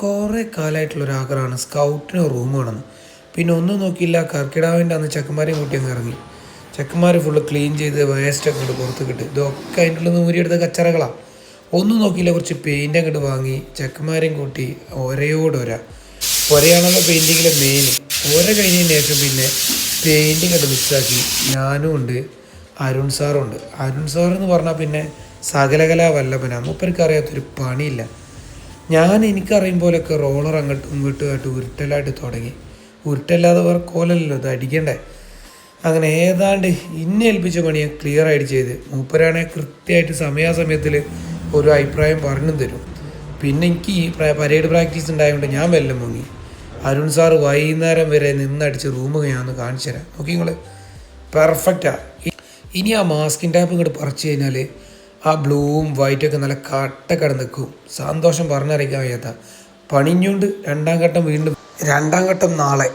കുറേ കാലമായിട്ടുള്ളൊരാഗ്രഹമാണ് സ്കൗട്ടിന് റൂം വേണമെന്ന്. പിന്നെ ഒന്നും നോക്കിയില്ല, കർക്കിടാവിൻ്റെ അന്ന് ചെക്കന്മാരെയും കൂട്ടി അങ്ങ് ഇറങ്ങി. ചെക്കന്മാർ ഫുള്ള് ക്ലീൻ ചെയ്ത് വേസ്റ്റൊക്കെ ഇങ്ങോട്ട് പുറത്ത് കിട്ടും. ഇതൊക്കെ അതിൻ്റെ ഉള്ളിൽ നിന്ന് ഊരിയെടുത്ത കച്ചറകളാണ്. ഒന്നും നോക്കിയില്ല, കുറച്ച് പെയിൻ്റ് അങ്ങോട്ട് വാങ്ങി ചെക്കന്മാരെയും കൂട്ടി ഒരയോടൊര ഒരയാണല്ലോ പെയിൻറ്റിങ്ങിലെ മെയിൻ. ഓരോ കഴിഞ്ഞതിന് ശേഷം പിന്നെ പെയിൻറ്റിങ് ഒക്കെ മിക്സാക്കി. ഞാനും ഉണ്ട്, അരുൺ സാറും ഉണ്ട്. അരുൺ സാറെന്ന് പറഞ്ഞാൽ പിന്നെ സകലകലാ വല്ലഭനാണ്. മൂപ്പർക്ക് അറിയാത്തൊരു പണിയില്ല. എനിക്കറിയും പോലെയൊക്കെ റോളർ അങ്ങോട്ടും ഇങ്ങോട്ടുമായിട്ട് ഉരുട്ടലായിട്ട് തുടങ്ങി. ഉരുട്ടല്ലാതെ വേറെ കോലല്ലോ, ഇത് അടിക്കണ്ടേ. അങ്ങനെ ഏതാണ്ട് ഇന്നെ ഏൽപ്പിച്ച പണിയെ ക്ലിയർ ആയിട്ട് ചെയ്ത് മൂപ്പരാണെങ്കിൽ കൃത്യമായിട്ട് സമയാസമയത്തിൽ ഒരു അഭിപ്രായം പറഞ്ഞും തരും. പിന്നെ എനിക്ക് ഈ പരേഡ് പ്രാക്ടീസ് ഉണ്ടായതുകൊണ്ട് ഞാൻ വെല്ലം മുങ്ങി. അരുൺ സാറ് വൈകുന്നേരം വരെ നിന്നടിച്ച് റൂം ഞാനൊന്ന് കാണിച്ചു തരാം. നോക്കി നിങ്ങൾ, പെർഫെക്റ്റാണ്. ഇനി ആ മാസ്കിൻ ടാപ്പ് ഇങ്ങോട്ട് പറിച്ചു കഴിഞ്ഞാൽ ആ ബ്ലൂവും വൈറ്റൊക്കെ നല്ല കട്ടക്കട നിൽക്കും. സന്തോഷം പറഞ്ഞറിയിക്കാൻ വയ്യാത്ത പണിഞ്ഞുകൊണ്ട് രണ്ടാം ഘട്ടം നാളെ.